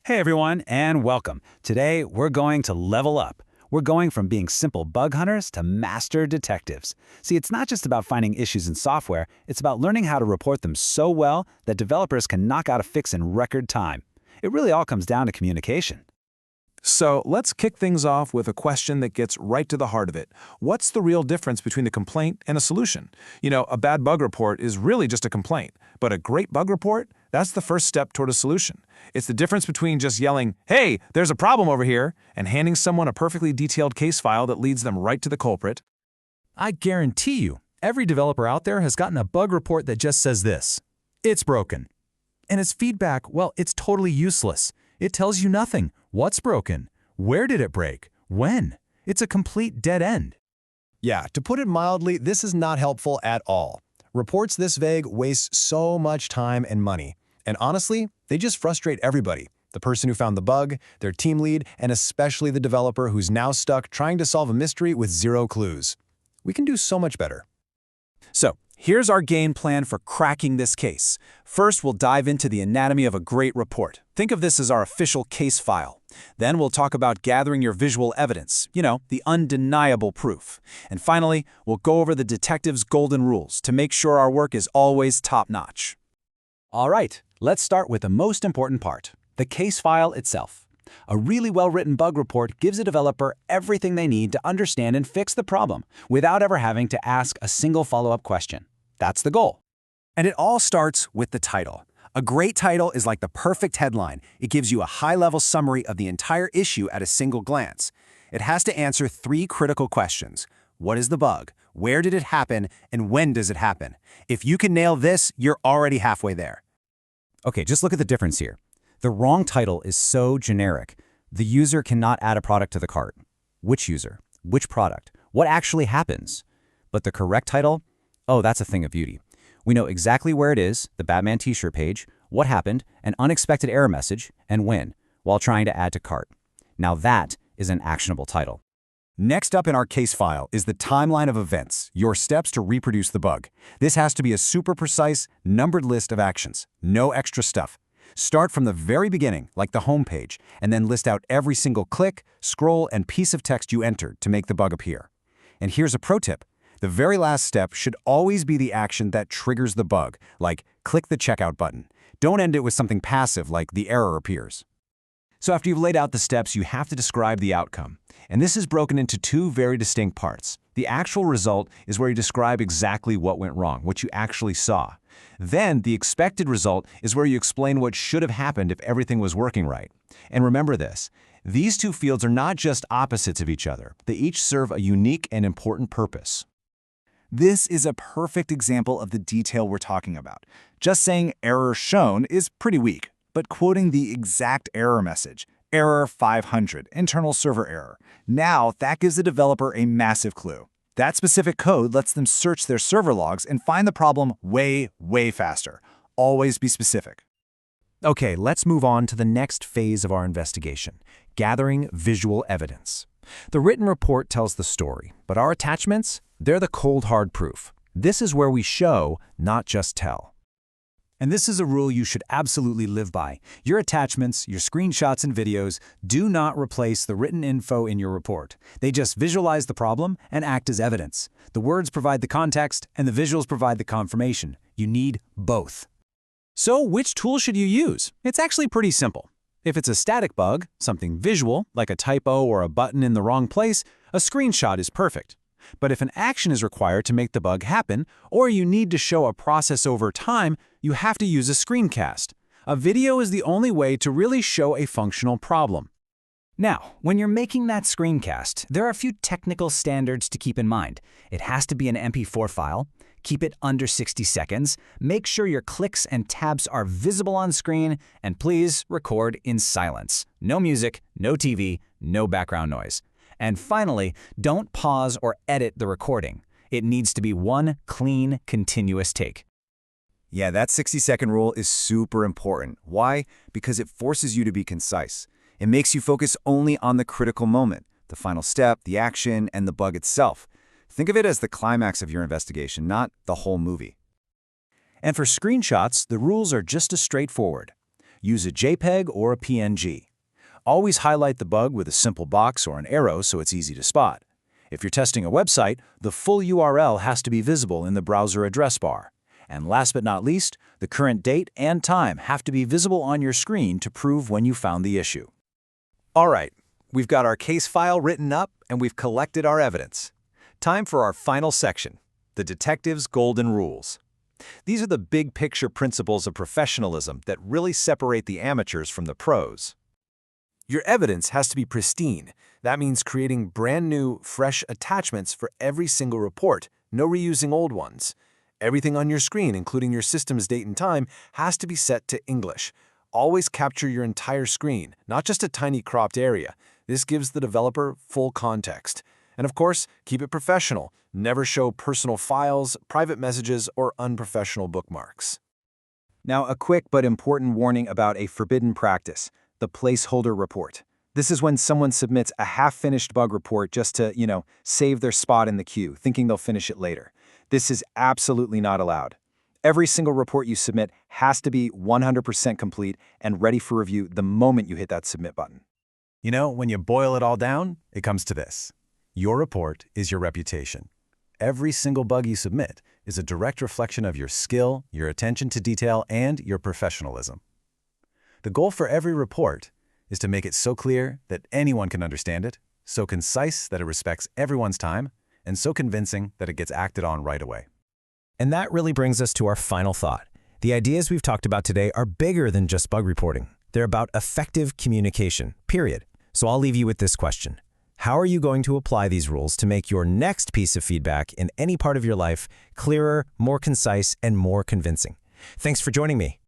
Hey everyone, and welcome. Today, we're going to level up. We're going from being simple bug hunters to master detectives. See, it's not just about finding issues in software, it's about learning how to report them so well that developers can knock out a fix in record time. It really all comes down to communication. So let's kick things off with a question that gets right to the heart of it. What's the real difference between a complaint and a solution? A bad bug report is really just a complaint, but a great bug report, that's the first step toward a solution. It's the difference between just yelling, "Hey, there's a problem over here," and handing someone a perfectly detailed case file that leads them right to the culprit. I guarantee you, every developer out there has gotten a bug report that just says this: it's broken. And its feedback, well, it's totally useless. It tells you nothing. What's broken? Where did it break? When? It's a complete dead end. Yeah, to put it mildly, this is not helpful at all. Reports this vague waste so much time and money. And honestly, they just frustrate everybody. The person who found the bug, their team lead, and especially the developer who's now stuck trying to solve a mystery with zero clues. We can do so much better. So, here's our game plan for cracking this case. First, we'll dive into the anatomy of a great report. Think of this as our official case file. Then we'll talk about gathering your visual evidence, the undeniable proof. And finally, we'll go over the detective's golden rules to make sure our work is always top-notch. All right, let's start with the most important part, the case file itself. A really well-written bug report gives a developer everything they need to understand and fix the problem without ever having to ask a single follow-up question. That's the goal. And it all starts with the title. A great title is like the perfect headline. It gives you a high-level summary of the entire issue at a single glance. It has to answer 3 critical questions. What is the bug? Where did it happen? And when does it happen? If you can nail this, you're already halfway there. Okay, just look at the difference here. The wrong title is so generic. The user cannot add a product to the cart. Which user? Which product? What actually happens? But the correct title? Oh, that's a thing of beauty. We know exactly where it is, the Batman t-shirt page, what happened, an unexpected error message, and when, while trying to add to cart. Now that is an actionable title. Next up in our case file is the timeline of events, your steps to reproduce the bug. This has to be a super precise, numbered list of actions, no extra stuff. Start from the very beginning, like the home page, and then list out every single click, scroll, and piece of text you entered to make the bug appear. And here's a pro tip. The very last step should always be the action that triggers the bug, like click the checkout button. Don't end it with something passive like the error appears. So after you've laid out the steps, you have to describe the outcome. And this is broken into 2 very distinct parts. The actual result is where you describe exactly what went wrong, what you actually saw. Then the expected result is where you explain what should have happened if everything was working right. And remember this, these 2 fields are not just opposites of each other. They each serve a unique and important purpose. This is a perfect example of the detail we're talking about. Just saying error shown is pretty weak, but quoting the exact error message, error 500, internal server error, now that gives the developer a massive clue. That specific code lets them search their server logs and find the problem way, way faster. Always be specific. Okay, let's move on to the next phase of our investigation, gathering visual evidence. The written report tells the story, but our attachments, they're the cold hard proof. This is where we show, not just tell. And this is a rule you should absolutely live by. Your attachments, your screenshots and videos do not replace the written info in your report. They just visualize the problem and act as evidence. The words provide the context and the visuals provide the confirmation. You need both. So which tool should you use? It's actually pretty simple. If it's a static bug, something visual, like a typo or a button in the wrong place, a screenshot is perfect. But if an action is required to make the bug happen, or you need to show a process over time, you have to use a screencast. A video is the only way to really show a functional problem. Now, when you're making that screencast, there are a few technical standards to keep in mind. It has to be an MP4 file, keep it under 60 seconds, make sure your clicks and tabs are visible on screen, and please record in silence. No music, no TV, no background noise. And finally, don't pause or edit the recording. It needs to be one clean, continuous take. Yeah, that 60-second rule is super important. Why? Because it forces you to be concise. It makes you focus only on the critical moment, the final step, the action, and the bug itself. Think of it as the climax of your investigation, not the whole movie. And for screenshots, the rules are just as straightforward. use a JPEG or a PNG. Always highlight the bug with a simple box or an arrow so it's easy to spot. If you're testing a website, the full URL has to be visible in the browser address bar. And last but not least, the current date and time have to be visible on your screen to prove when you found the issue. All right, we've got our case file written up and we've collected our evidence. Time for our final section, the detective's golden rules. These are the big picture principles of professionalism that really separate the amateurs from the pros. Your evidence has to be pristine. That means creating brand new, fresh attachments for every single report, no reusing old ones. Everything on your screen, including your system's date and time, has to be set to English. Always capture your entire screen, not just a tiny cropped area. This gives the developer full context. And of course, keep it professional. Never show personal files, private messages, or unprofessional bookmarks. Now, a quick but important warning about a forbidden practice, the placeholder report. This is when someone submits a half-finished bug report just to, save their spot in the queue, thinking they'll finish it later. This is absolutely not allowed. Every single report you submit has to be 100% complete and ready for review the moment you hit that submit button. When you boil it all down, it comes to this. Your report is your reputation. Every single bug you submit is a direct reflection of your skill, your attention to detail, and your professionalism. The goal for every report is to make it so clear that anyone can understand it, so concise that it respects everyone's time, and so convincing that it gets acted on right away. And that really brings us to our final thought. The ideas we've talked about today are bigger than just bug reporting. They're about effective communication, period. So I'll leave you with this question. How are you going to apply these rules to make your next piece of feedback in any part of your life clearer, more concise, and more convincing? Thanks for joining me.